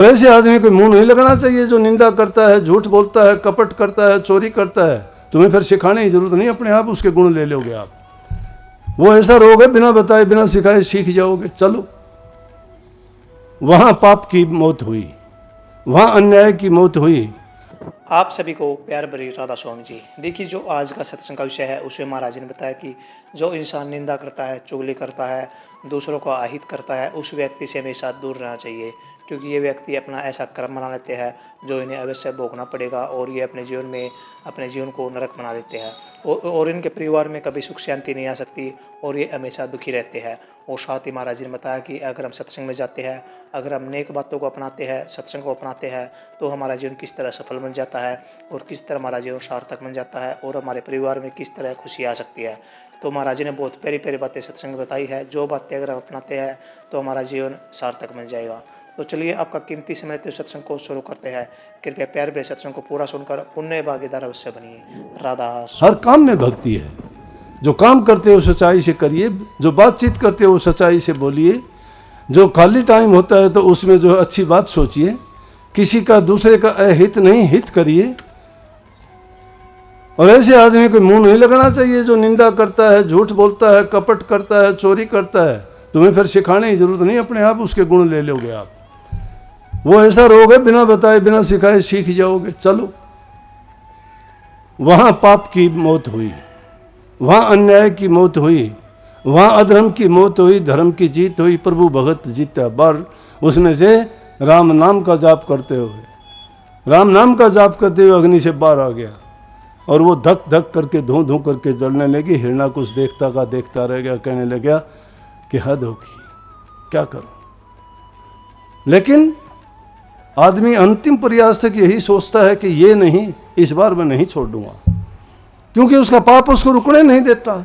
ऐसे आदमी को मुंह नहीं लगना चाहिए जो निंदा करता है, झूठ बोलता है, कपट करता है, चोरी करता है। तुम्हें फिर सिखाने की जरूरत नहीं, अपने आप उसके गुण ले लोगे आप। वो ऐसा रोग है, बिना बताए बिना सिखाए सीख जाओगे। चलो, वहां पाप की मौत हुई, वहां अन्याय की मौत हुई। आप सभी को प्यार भरी राधा स्वामी जी। देखिए, जो आज का सत्संग का विषय है उसमें महाराज जी ने बताया कि जो इंसान निंदा करता है, चुगली करता है, दूसरों को आहित करता है, उस व्यक्ति से हमेशा दूर रहना चाहिए, क्योंकि ये व्यक्ति अपना ऐसा कर्म बना लेते हैं जो इन्हें अवश्य भोगना पड़ेगा और ये अपने जीवन को नरक बना लेते हैं और इनके परिवार में कभी सुख शांति नहीं आ सकती और ये हमेशा दुखी रहते हैं। और साथ ही महाराज जी ने बताया कि अगर हम सत्संग में जाते हैं, अगर हम नेक बातों को अपनाते हैं, सत्संग को अपनाते हैं, तो हमारा जीवन किस तरह सफल बन जाता है और किस तरह हमारा जीवन सार्थक बन जाता है और हमारे परिवार में किस तरह खुशी आ सकती है। तो महाराज जी ने बहुत प्यारी प्यारी बातें सत्संग में बताई है। जो बातें अगर हम अपनाते हैं तो हमारा जीवन सार्थक बन जाएगा। तो चलिए, आपका कीमती समय लेते सत्संग को शुरू करते हैं। कृपया प्यार भरे सत्संग को पूरा सुनकर पुण्य भागीदार अवश्य बनिए। राधा। हर काम में भक्ति है। जो काम करते हो सच्चाई से करिए, जो बातचीत करते हो सच्चाई से बोलिए, जो खाली टाइम होता है तो उसमें जो अच्छी बात सोचिए, किसी का दूसरे का अहित नहीं हित करिए। और ऐसे आदमी को मुंह नहीं लगना चाहिए जो निंदा करता है, झूठ बोलता है, कपट करता है, चोरी करता है। तुम्हें फिर सिखाने की जरूरत नहीं, अपने आप उसके गुण ले लोगे आप। वो ऐसा रोग है, बिना बताए बिना सिखाए सीख जाओगे। चलो, वहां पाप की मौत हुई, वहां अन्याय की मौत हुई, वहां अधर्म की मौत हुई, धर्म की जीत हुई। प्रभु भगत जीता। बार उसमें से राम नाम का जाप करते हुए, राम नाम का जाप करते हुए अग्नि से बाहर आ गया और वो धक धक करके धूं धूं करके जलने लगी। हिरणाकुश देखता का देखता रह गया, कहने लगा कि हद होगी, क्या करूं। लेकिन आदमी अंतिम प्रयास तक यही सोचता है कि ये नहीं, इस बार मैं नहीं छोड़ दूंगा, क्योंकि उसका पाप उसको रुकने नहीं देता।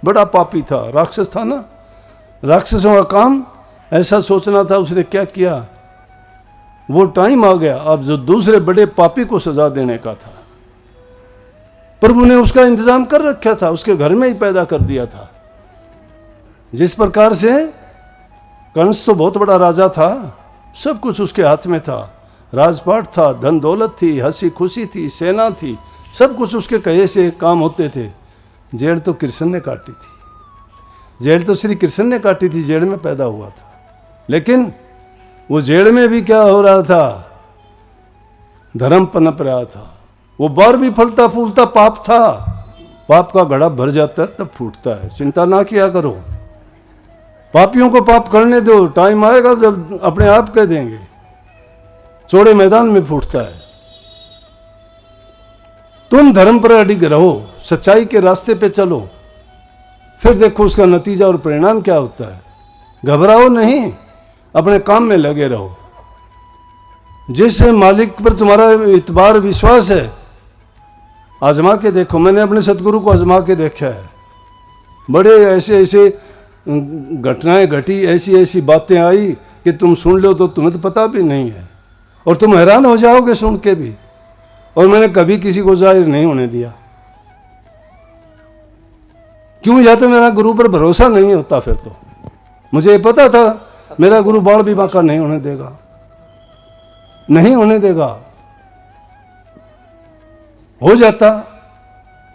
बड़ा पापी था, राक्षस था ना। राक्षसों का काम ऐसा सोचना था। उसने क्या किया, वो टाइम आ गया अब जो दूसरे बड़े पापी को सजा देने का था। प्रभु ने उसका इंतजाम कर रखा था, उसके घर में ही पैदा कर दिया था। जिस प्रकार से कंस तो बहुत बड़ा राजा था, सब कुछ उसके हाथ में था, राजपाट था, धन दौलत थी, हंसी खुशी थी, सेना थी, सब कुछ उसके कहे से काम होते थे। जेड़ तो कृष्ण ने काटी थी, जेड़ तो श्री कृष्ण ने काटी थी, जेड़ में पैदा हुआ था। लेकिन वो जेड़ में भी क्या हो रहा था, धर्म पनप रहा था। वो बार भी फलता फूलता पाप था। पाप का घड़ा भर जाता है तब फूटता है, चिंता ना किया करो। पापियों को पाप करने दो, टाइम आएगा जब अपने आप कह देंगे। चौड़े मैदान में फूटता है। तुम धर्म पर अडिग रहो, सच्चाई के रास्ते पे चलो, फिर देखो उसका नतीजा और परिणाम क्या होता है। घबराओ नहीं, अपने काम में लगे रहो। जिस मालिक पर तुम्हारा इतबार विश्वास है, आजमा के देखो। मैंने अपने सतगुरु को आजमा के देखा है। बड़े ऐसे ऐसे घटनाएं घटी, ऐसी ऐसी बातें आई कि तुम सुन लो तो तुम्हें तो पता भी नहीं है और तुम हैरान हो जाओगे सुन के भी। और मैंने कभी किसी को जाहिर नहीं होने दिया। क्यों? या तो मेरा गुरु पर भरोसा नहीं होता, फिर तो मुझे ये पता था मेरा गुरु बाल भी बांका नहीं होने देगा, नहीं होने देगा। हो जाता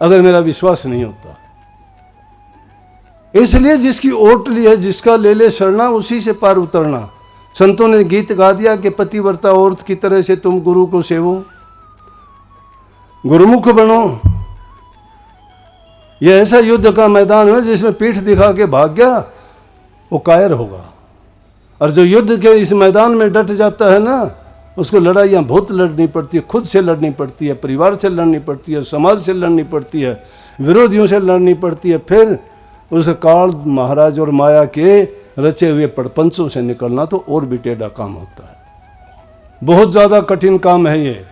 अगर मेरा विश्वास नहीं होता। इसलिए जिसकी ओट ली है, जिसका ले ले शरणा, उसी से पार उतरना। संतों ने गीत गा दिया कि पतिव्रता औरत की तरह से तुम गुरु को सेवो, गुरुमुख बनो। यह ऐसा युद्ध का मैदान है जिसमें पीठ दिखा के भाग गया वो कायर होगा। और जो युद्ध के इस मैदान में डट जाता है ना, उसको लड़ाइयाँ बहुत लड़नी पड़ती है। खुद से लड़नी पड़ती है, परिवार से लड़नी पड़ती है, समाज से लड़नी पड़ती है, विरोधियों से लड़नी पड़ती है। फिर उस काल महाराज और माया के रचे हुए प्रपंचों से निकलना तो और भी टेढ़ा काम होता है। बहुत ज़्यादा कठिन काम है ये।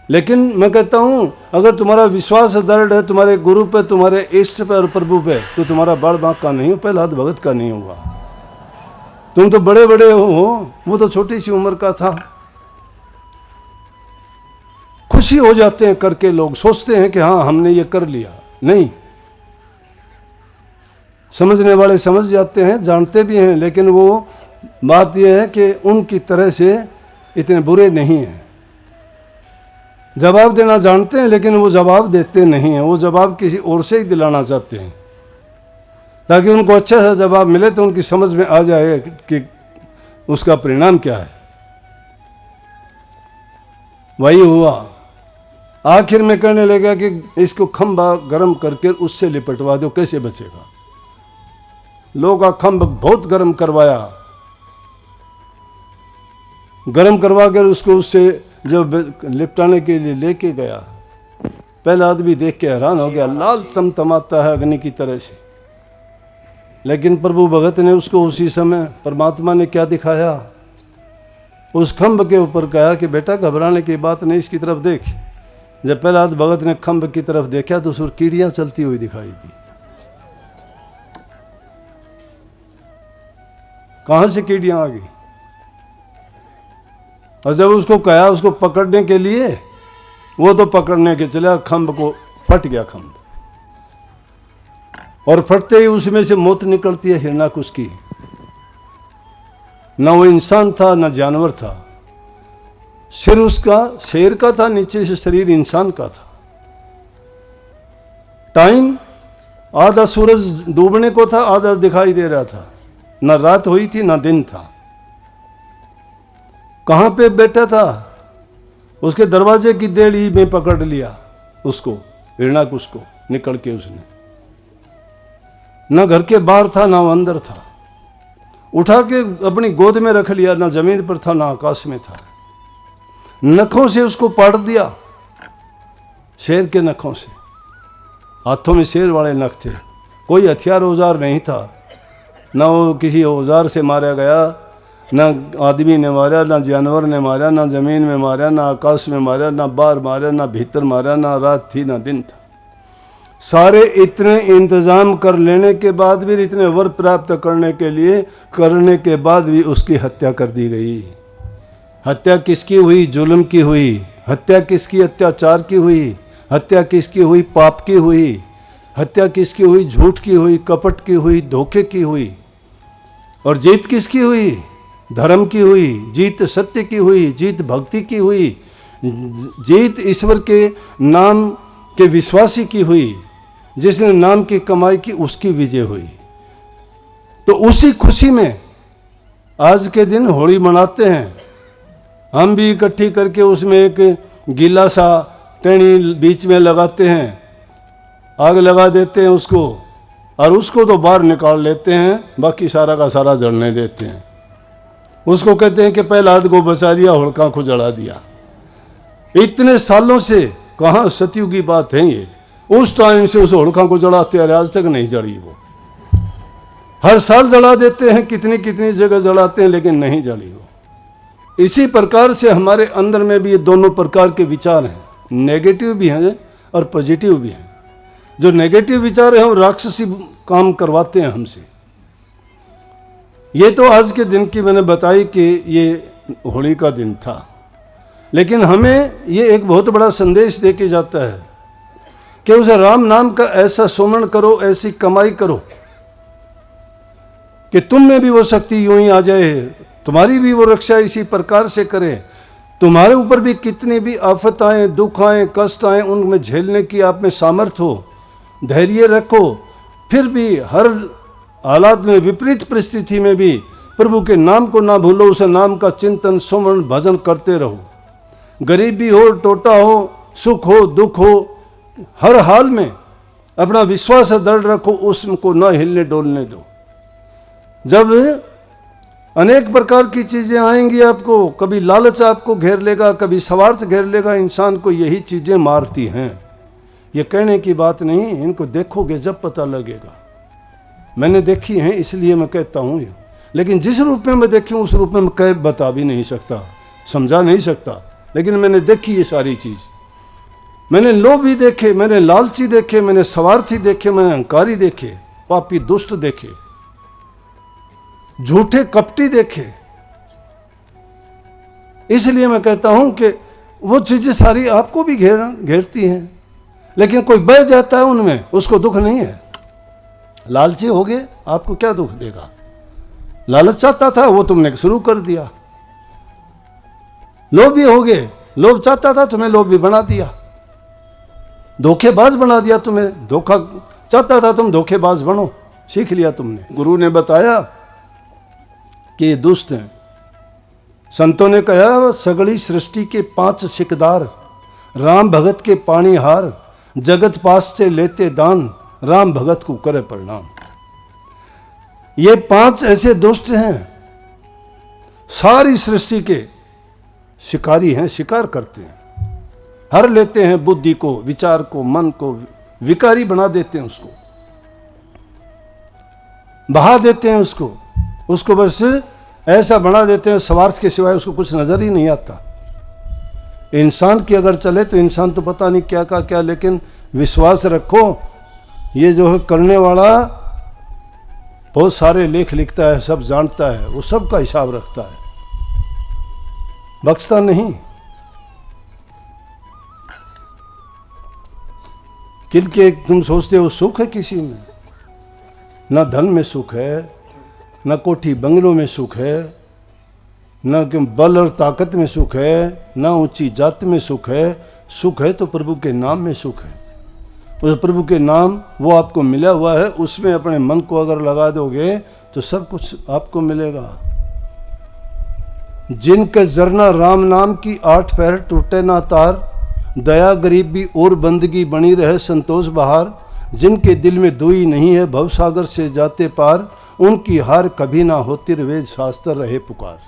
लेकिन मैं कहता हूँ, अगर तुम्हारा विश्वास दृढ़ है तुम्हारे गुरु पे, तुम्हारे इष्ट पे और प्रभु पे, तो तुम्हारा बाल बांक का नहीं हो, पहला हाथ भगत का नहीं होगा। तुम तो बड़े बड़े हो, वो तो छोटी सी उम्र का था। खुशी हो जाते हैं करके, लोग सोचते हैं कि हाँ हमने ये कर लिया। नहीं, समझने वाले समझ जाते हैं, जानते भी हैं, लेकिन वो बात यह है कि उनकी तरह से इतने बुरे नहीं हैं। जवाब देना जानते हैं लेकिन वो जवाब देते नहीं हैं, वो जवाब किसी और से ही दिलाना चाहते हैं ताकि उनको अच्छा सा जवाब मिले तो उनकी समझ में आ जाए कि उसका परिणाम क्या है। वही हुआ। आखिर में कहने लगा कि इसको खंभा गर्म करके उससे लिपटवा दो, कैसे बचेगा। लोग का खंभ बहुत गर्म करवाया, गर्म करवा कर उसको उससे जब लिपटाने के लिए लेके गया, पहला आदमी देख के हैरान हो गया, लाल चमचमाता है अग्नि की तरह से। लेकिन प्रभु भगत ने उसको उसी समय परमात्मा ने क्या दिखाया, उस खंभ के ऊपर कहा कि बेटा घबराने की बात नहीं, इसकी तरफ देख। जब पहला भगत ने खंभ की तरफ देखा तो उस पर कीड़ियां चलती हुई दिखाई दी। कहां से कीड़ियां आ गई। और जब उसको कहा उसको पकड़ने के लिए, वो तो पकड़ने के चला, खंभ को फट गया खंभ, और फटते ही उसमें से मौत निकलती है हिरणाकुश की। ना वो इंसान था ना जानवर था, सिर उसका शेर का था, नीचे से शरीर इंसान का था। टाइम आधा सूरज डूबने को था, आधा दिखाई दे रहा था, ना रात हुई थी ना दिन था। कहां पे बैठा था, उसके दरवाजे की देड़ी में पकड़ लिया उसको, हिरणाकुश को, निकल के उसने। ना घर के बाहर था ना अंदर था, उठा के अपनी गोद में रख लिया, ना जमीन पर था ना आकाश में था। नखों से उसको पाट दिया, शेर के नखों से। हाथों में शेर वाले नख थे, कोई हथियार औजार नहीं था, ना वो किसी औजार से मारा गया, ना आदमी ने मारा, ना जानवर ने मारा, ना जमीन में मारा, ना आकाश में मारा, ना बाहर मारा, ना भीतर मारा, ना रात थी ना दिन था। सारे इतने इंतजाम कर लेने के बाद भी, इतने वर प्राप्त करने के बाद भी उसकी हत्या कर दी गई। हत्या किसकी हुई? जुल्म की हुई। हत्या किसकी? अत्याचार की हुई। हत्या किसकी हुई? पाप की हुई। हत्या किसकी हुई? झूठ की हुई, कपट की हुई, धोखे की हुई। और जीत किसकी हुई? धर्म की हुई, जीत सत्य की हुई, जीत भक्ति की हुई, जीत ईश्वर के नाम के विश्वासी की हुई। जिसने नाम की कमाई की उसकी विजय हुई। तो उसी खुशी में आज के दिन होली मनाते हैं। हम भी इकट्ठी करके उसमें एक गीला सा टहनी बीच में लगाते हैं, आग लगा देते हैं उसको, और उसको तो बाहर निकाल लेते हैं, बाकी सारा का सारा जलने देते हैं। उसको कहते हैं कि पहला हाथ को बचा दिया, होलिका को जला दिया। इतने सालों से कहाँ सतयुग की बात है ये, उस टाइम से उस होलिका को जलाते हैं, आज तक नहीं जली वो। हर साल जला देते हैं, कितनी कितनी जगह जलाते हैं, लेकिन नहीं जली वो। इसी प्रकार से हमारे अंदर में भी ये दोनों प्रकार के विचार हैं, नेगेटिव भी हैं और पॉजिटिव भी हैं। जो नेगेटिव विचार हैं वो राक्षसी काम करवाते हैं हमसे। ये तो आज के दिन की मैंने बताई कि ये होली का दिन था, लेकिन हमें ये एक बहुत बड़ा संदेश दे के जाता है कि उसे राम नाम का ऐसा सुमरण करो, ऐसी कमाई करो कि तुम में भी वो शक्ति यूं ही आ जाए, तुम्हारी भी वो रक्षा इसी प्रकार से करे। तुम्हारे ऊपर भी कितनी भी आफत आए, दुख आए, कष्ट आए, उनमें झेलने की आप में सामर्थ्य हो, धैर्य रखो। फिर भी हर हालात में, विपरीत परिस्थिति में भी प्रभु के नाम को ना भूलो, उस नाम का चिंतन सुमरण भजन करते रहो। गरीबी हो, टोटा हो, सुख हो, दुख हो, हर हाल में अपना विश्वास दृढ़ रखो, उसको न हिलने डोलने दो। जब अनेक प्रकार की चीजें आएंगी आपको, कभी लालच आपको घेर लेगा, कभी स्वार्थ घेर लेगा, इंसान को यही चीजें मारती हैं। ये कहने की बात नहीं, इनको देखोगे जब पता लगेगा। मैंने देखी है इसलिए मैं कहता हूँ, लेकिन जिस रूप में मैं देखी हूँ उस रूप में मैं कह बता भी नहीं सकता, समझा नहीं सकता, लेकिन मैंने देखी ये सारी चीज़। मैंने लोभी देखे, मैंने लालची देखे, मैंने स्वार्थी देखे, मैंने अहंकारी देखे, पापी दुष्ट देखे, झूठे कपटी देखे। इसलिए मैं कहता हूं कि वो चीजें सारी आपको भी घेरती हैं, लेकिन कोई बह जाता है उनमें, उसको दुख नहीं है। लालची हो गए, आपको क्या दुख देगा? लालच चाहता था वो तुमने शुरू कर दिया। लोभी हो गए। लोभ चाहता था, तुम्हें लोभी बना दिया, धोखेबाज बना दिया तुम्हें। धोखा चाहता था, तुम धोखेबाज बनो, सीख लिया तुमने। गुरु ने बताया कि ये दुष्ट हैं। संतों ने कहा सगली सृष्टि के 5 सिकदार, राम भगत के पानी हार, जगत पास से लेते दान, राम भगत को करे प्रणाम। ये 5 ऐसे दुष्ट हैं, सारी सृष्टि के शिकारी हैं, शिकार करते हैं, हर लेते हैं बुद्धि को, विचार को, मन को, विकारी बना देते हैं, उसको बहा देते हैं, उसको बस ऐसा बना देते हैं, स्वार्थ के सिवाय उसको कुछ नजर ही नहीं आता। इंसान की अगर चले तो इंसान तो पता नहीं क्या का क्या, लेकिन विश्वास रखो ये जो है करने वाला बहुत सारे लेख लिखता है, सब जानता है, वो सब का हिसाब रखता है, बख्शता नहीं। किनके तुम सोचते हो सुख है किसी में? ना धन में सुख है, न कोठी बंगलों में सुख है, न बल और ताकत में सुख है, न ऊंची जात में सुख है। सुख है तो प्रभु के नाम में सुख है। उस प्रभु के नाम वो आपको मिला हुआ है, उसमें अपने मन को अगर लगा दोगे तो सब कुछ आपको मिलेगा। जिनके जरना राम नाम की 8 पैर टूटे ना तार, दया गरीबी और बंदगी बनी रहे संतोष बहार। जिनके दिल में दुई नहीं है भव सागर से जाते पार, उनकी हार कभी ना होती वेद शास्त्र रहे पुकार।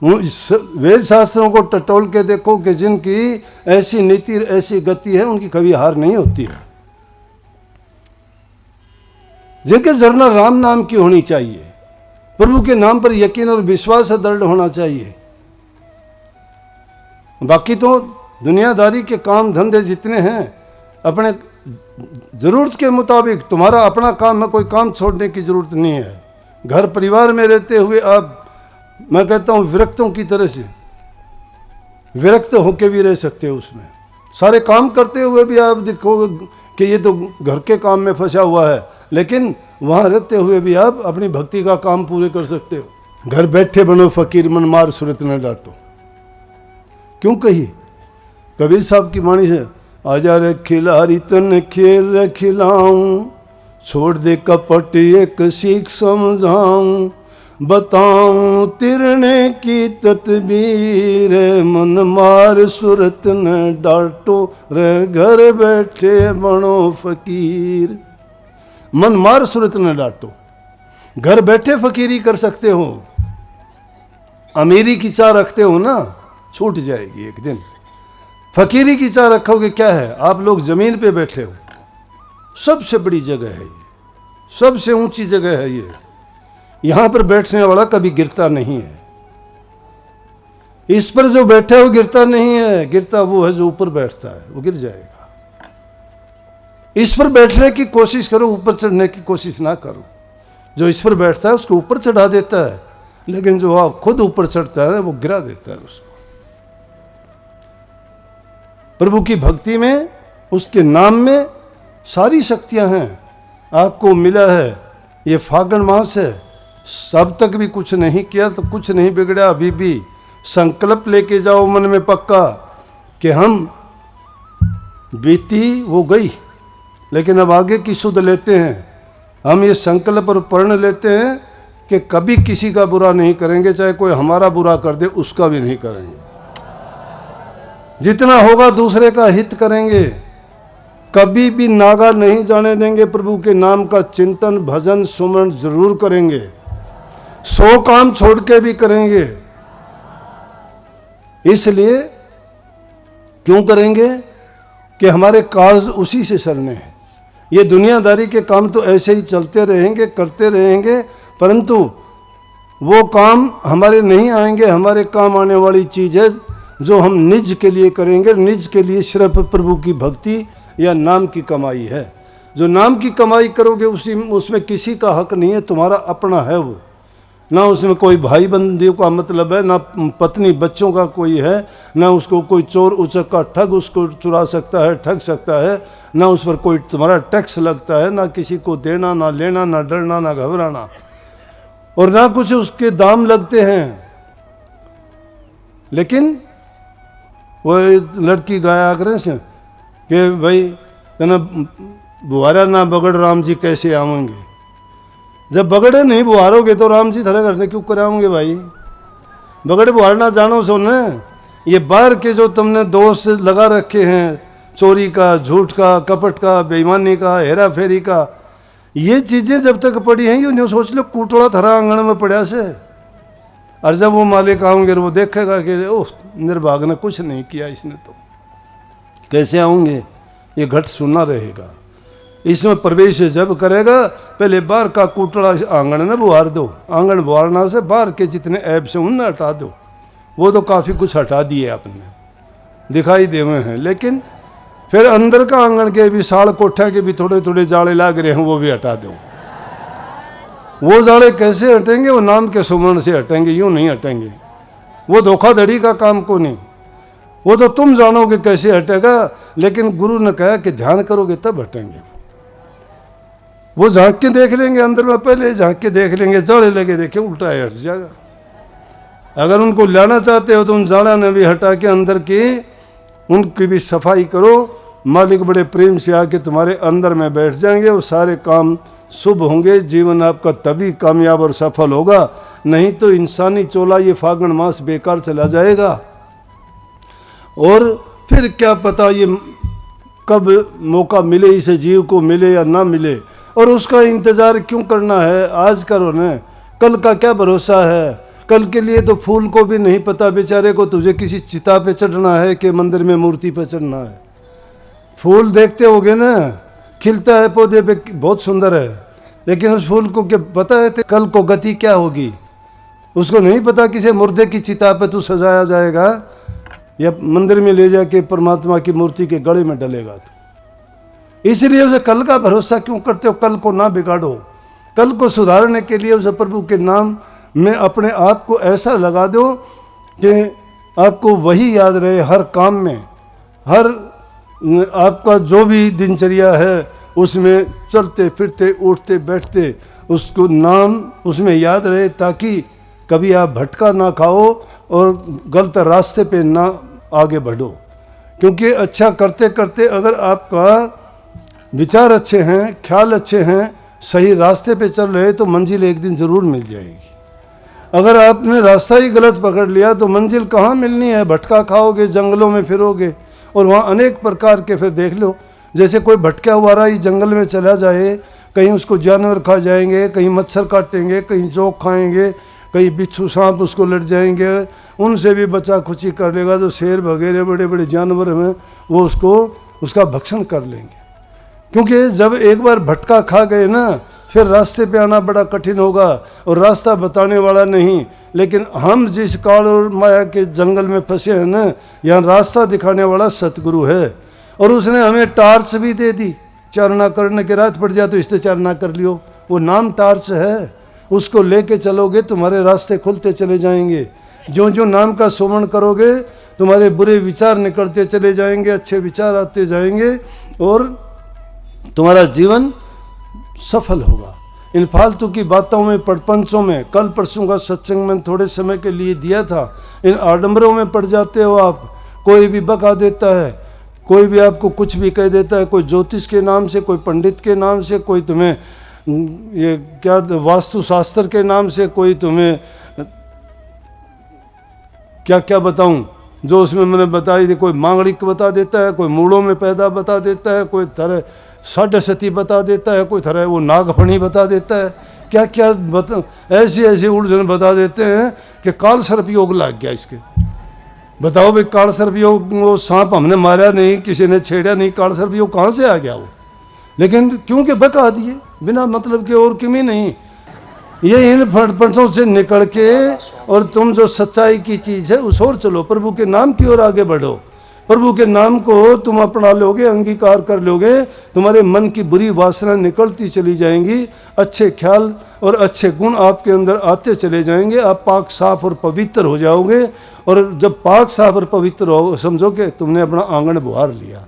वेद शास्त्रों को टटोल के देखो कि जिनकी ऐसी नीति ऐसी गति है उनकी कभी हार नहीं होती है। जिनके जरना राम नाम की होनी चाहिए, प्रभु के नाम पर यकीन और विश्वास दृढ़ होना चाहिए। बाकी तो दुनियादारी के काम धंधे जितने हैं अपने जरूरत के मुताबिक, तुम्हारा अपना काम है, कोई काम छोड़ने की जरूरत नहीं है। घर परिवार में रहते हुए आप, मैं कहता हूँ विरक्तों की तरह से विरक्त होके भी रह सकते हो। उसमें सारे काम करते हुए भी आप देखोगे कि ये तो घर के काम में फंसा हुआ है, लेकिन वहाँ रहते हुए भी आप अपनी भक्ति का काम पूरे कर सकते हो। घर बैठे बनो फकीर, मन मार सूरत न डांटो। क्यों कही? कबीर साहब की वाणी है, आजा रे खिलारी तन खेल खिलाऊं, छोड़ दे कपट एक सीख समझाऊं, बताऊं तिरने की तदबीर, मन मार सूरत न डांटो रे घर बैठे बनो फकीर। मन मार सूरत न डांटो, घर बैठे फकीरी कर सकते हो। अमीरी की चाह रखते हो ना, छूट जाएगी एक दिन। फकीरी की चाह रखोगे क्या है? आप लोग जमीन पे बैठे हो, सबसे बड़ी जगह है ये, सबसे ऊंची जगह है ये। यहां पर बैठने वाला कभी गिरता नहीं है। इस पर जो बैठे हो गिरता नहीं है, गिरता वो है जो ऊपर बैठता है, वो गिर जाएगा। इस पर बैठने की कोशिश करो, ऊपर चढ़ने की कोशिश ना करो। जो इस पर बैठता है उसको ऊपर चढ़ा देता है, लेकिन जो आप खुद ऊपर चढ़ता है वो गिरा देता है उसको। प्रभु की भक्ति में, उसके नाम में सारी शक्तियां हैं। आपको मिला है ये फागुन मास है, सब तक भी कुछ नहीं किया तो कुछ नहीं बिगड़ा। अभी भी संकल्प लेके जाओ मन में पक्का कि हम बीती वो गई, लेकिन अब आगे की सुध लेते हैं। हम ये संकल्प और प्रण लेते हैं कि कभी किसी का बुरा नहीं करेंगे, चाहे कोई हमारा बुरा कर दे उसका भी नहीं करेंगे। जितना होगा दूसरे का हित करेंगे, कभी भी नागा नहीं जाने देंगे। प्रभु के नाम का चिंतन भजन सुमरण जरूर करेंगे, 100 काम छोड़ के भी करेंगे। इसलिए क्यों करेंगे कि हमारे कार्य उसी से सरने हैं। ये दुनियादारी के काम तो ऐसे ही चलते रहेंगे, करते रहेंगे, परंतु वो काम हमारे नहीं आएंगे। हमारे काम आने वाली चीज़ है जो हम निज के लिए करेंगे। निज के लिए सिर्फ प्रभु की भक्ति या नाम की कमाई है। जो नाम की कमाई करोगे उसमें किसी का हक नहीं है, तुम्हारा अपना है वो। ना उसमें कोई भाई बंदियों का मतलब है, ना पत्नी बच्चों का कोई है, ना उसको कोई चोर उचक्का ठग उसको चुरा सकता है, ठग सकता है, ना उस पर कोई तुम्हारा टैक्स लगता है, ना किसी को देना, ना लेना, ना डरना, ना घबराना। और ना कुछ उसके दाम लगते हैं। लेकिन वो लड़की गाया करें से कि भाई तना बुहारा ना बगड़ राम जी कैसे आवेंगे। जब बगड़े नहीं बुहारोगे तो राम जी थोड़ा करने क्यों कराओगे भाई। बगड़े बुहारना जानो सो न। ये बाहर के जो तुमने दोष लगा रखे हैं, चोरी का, झूठ का, कपट का, बेईमानी का, हेरा फेरी का, ये चीज़ें जब तक पड़ी हैं यूँ सोच लो कूटोड़ा थरा आंगन में पड़ा से। और जब वो मालिक आऊँगे वो देखेगा कि ओह निर्भाग ने कुछ नहीं किया, इसने तो कैसे आऊँगे, ये घट सुना रहेगा। इसमें प्रवेश जब करेगा पहले बाहर का कूटड़ा आंगन में बुहार दो। आंगन बुहारना से बाहर के जितने ऐब से उन्हें हटा दो। वो तो काफ़ी कुछ हटा दिए आपने, दिखाई देवे हैं। लेकिन फिर अंदर का आंगन के भी साड़ कोठा के भी थोड़े थोड़े जाले लाग रहे हैं, वो भी हटा दो। वो जाले कैसे हटेंगे, वो नाम के सुमरण से हटेंगे, यूँ नहीं हटेंगे। वो धोखाधड़ी का काम को नहीं, वो तो तुम जानोगे कैसे हटेगा। लेकिन गुरु ने कहा कि ध्यान करोगे तब हटेंगे। वो झांक के देख लेंगे अंदर में, पहले झांक के देख लेंगे, जाले लगे देखे उल्टा हट जाएगा। अगर उनको लाना चाहते हो तो उन जाड़ा ने भी हटा के अंदर की उनकी भी सफाई करो। मालिक बड़े प्रेम से आके तुम्हारे अंदर में बैठ जाएंगे और सारे काम शुभ होंगे। जीवन आपका तभी कामयाब और सफल होगा, नहीं तो इंसानी चोला ये फागुन मास बेकार चला जाएगा। और फिर क्या पता ये कब मौका मिले, इसे जीव को मिले या ना मिले। और उसका इंतज़ार क्यों करना है, आज करो न, कल का क्या भरोसा है। कल के लिए तो फूल को भी नहीं पता बेचारे को, तुझे किसी चिता पे चढ़ना है कि मंदिर में मूर्ति पे चढ़ना है। फूल देखते होगे ना, खिलता है पौधे पे, बहुत सुंदर है, लेकिन उस फूल को क्या पता है कल को गति क्या होगी। उसको नहीं पता किसी मुर्दे की चिता पे तू सजाया जाएगा या मंदिर में ले जाके परमात्मा की मूर्ति के गले में डलेगा। तो इसलिए उसे कल का भरोसा क्यों करते हो। कल को ना बिगाड़ो, कल को सुधारने के लिए उसे प्रभु के नाम में अपने आप को ऐसा लगा दो कि आपको वही याद रहे हर काम में। हर आपका जो भी दिनचर्या है उसमें चलते फिरते उठते बैठते उसको नाम उसमें याद रहे, ताकि कभी आप भटका ना खाओ और गलत रास्ते पे ना आगे बढ़ो। क्योंकि अच्छा करते करते अगर आपका विचार अच्छे हैं, ख्याल अच्छे हैं, सही रास्ते पे चल रहे तो मंजिल एक दिन ज़रूर मिल जाएगी। अगर आपने रास्ता ही गलत पकड़ लिया तो मंजिल कहाँ मिलनी है। भटका खाओगे, जंगलों में फिरोगे और वहाँ अनेक प्रकार के, फिर देख लो जैसे कोई भटका हुआ रहा ही जंगल में चला जाए, कहीं उसको जानवर खा जाएंगे, कहीं मच्छर काटेंगे, कहीं जोक खाएंगे, कहीं बिच्छू सांप उसको लड़ जाएंगे, उनसे भी बचा खुची कर लेगा। तो शेर वगैरह बड़े बड़े जानवर हैं वो उसका भक्षण कर लेंगे। क्योंकि जब एक बार भटका खा गए ना, फिर रास्ते पे आना बड़ा कठिन होगा। और रास्ता बताने वाला नहीं, लेकिन हम जिस काल और माया के जंगल में फंसे हैं ना, यहाँ रास्ता दिखाने वाला सतगुरु है। और उसने हमें टार्च भी दे दी, चारना करने की रात पड़ जाए तो इससे चारना कर लियो। वो नाम टार्च है, उसको लेके चलोगे तुम्हारे रास्ते खुलते चले जाएंगे। जो जो नाम का सुमरण करोगे तुम्हारे बुरे विचार निकलते चले जाएंगे, अच्छे विचार आते जाएंगे और तुम्हारा जीवन सफल होगा। इन फालतू की बातों में, प्रपंचों में, कल परसों का सत्संग में थोड़े समय के लिए दिया था, इन आडंबरों में पड़ जाते हो आप। कोई भी बका देता है, कोई भी आपको कुछ भी कह देता है, कोई ज्योतिष के नाम से, कोई पंडित के नाम से, कोई तुम्हें ये क्या वास्तु शास्त्र के नाम से, कोई तुम्हें क्या क्या बताऊं जो उसमें मैंने बताई थी। कोई मांगलिक बता देता है, कोई मूड़ों में पैदा बता देता है, कोई तरह साढ़े सती बता देता है, कोई तरह वो नागफणी बता देता है, क्या क्या ऐसी ऐसी उलझन बता देते हैं कि काल सर्प योग लग गया इसके। बताओ भाई, काल सर्प योग, वो सांप हमने मारा नहीं, किसी ने छेड़ा नहीं, काल सर्प योग कहाँ से आ गया वो। लेकिन क्योंकि बका दिए बिना मतलब के, और क्यों नहीं। ये इन फटफटों से निकल के और तुम जो सच्चाई की चीज़ है उस ओर चलो, प्रभु के नाम की ओर आगे बढ़ो। प्रभु के नाम को तुम अपना लोगे, अंगीकार कर लोगे, तुम्हारे मन की बुरी वासना निकलती चली जाएंगी, अच्छे ख्याल और अच्छे गुण आपके अंदर आते चले जाएंगे। आप पाक साफ और पवित्र हो जाओगे। और जब पाक साफ और पवित्र हो, समझो कि तुमने अपना आंगन बुहार लिया।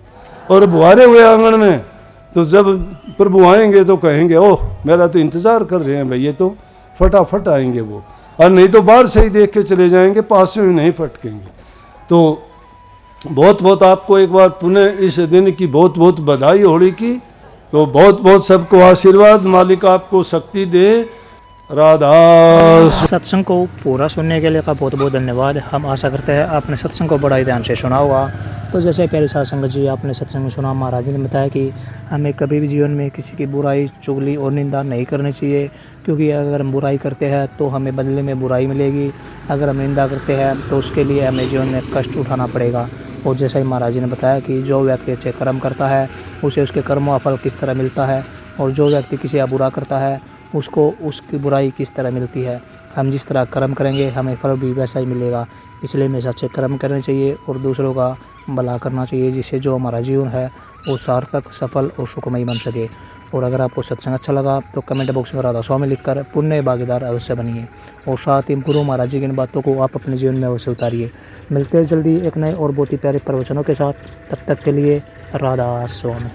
और बुहारे हुए आंगन में तो जब प्रभु आएंगे तो कहेंगे, ओह मेरा तो इंतज़ार कर रहे हैं भाई, ये तो फटाफट आएंगे वो, और नहीं तो बाहर से ही देख के चले जाएंगे, पास में भी नहीं फटकेंगे। तो बहुत बहुत आपको एक बार पुनः इस दिन की बहुत बहुत बधाई होली की। तो बहुत बहुत सबको आशीर्वाद, मालिक आपको शक्ति दे। राधा। सत्संग को पूरा सुनने के लिए का बहुत बहुत धन्यवाद। हम आशा करते हैं आपने सत्संग को बड़ा ही ध्यान से सुना होगा। तो जैसे पहले साथ संगत जी आपने सत्संग में सुना, महाराज जी ने बताया कि हमें कभी भी जीवन में किसी की बुराई, चुगली और निंदा नहीं करनी चाहिए, क्योंकि अगर हम बुराई करते हैं तो हमें बदले में बुराई मिलेगी। अगर हम निंदा करते हैं तो उसके लिए हमें जीवन में कष्ट उठाना पड़ेगा। और जैसा ही महाराज जी ने बताया कि जो व्यक्ति अच्छे कर्म करता है उसे उसके कर्मों का फल किस तरह मिलता है, और जो व्यक्ति किसी का बुरा करता है उसको उसकी बुराई किस तरह मिलती है। हम जिस तरह कर्म करेंगे हमें फल भी वैसा ही मिलेगा। इसलिए हमें अच्छे कर्म करने चाहिए और दूसरों का भला करना चाहिए, जिससे जो हमारा जीवन है वो सार्थक, सफल और सुखमय बन सके। और अगर आपको सत्संग अच्छा लगा तो कमेंट बॉक्स में राधा स्वामी लिखकर पुण्य भागीदार अवश्य बनिए, और साथ ही गुरु महाराज जी की इन बातों को आप अपने जीवन में अवश्य उतारिए। मिलते हैं जल्दी एक नए और बहुत ही प्यारे प्रवचनों के साथ। तब तक के लिए राधा स्वामी।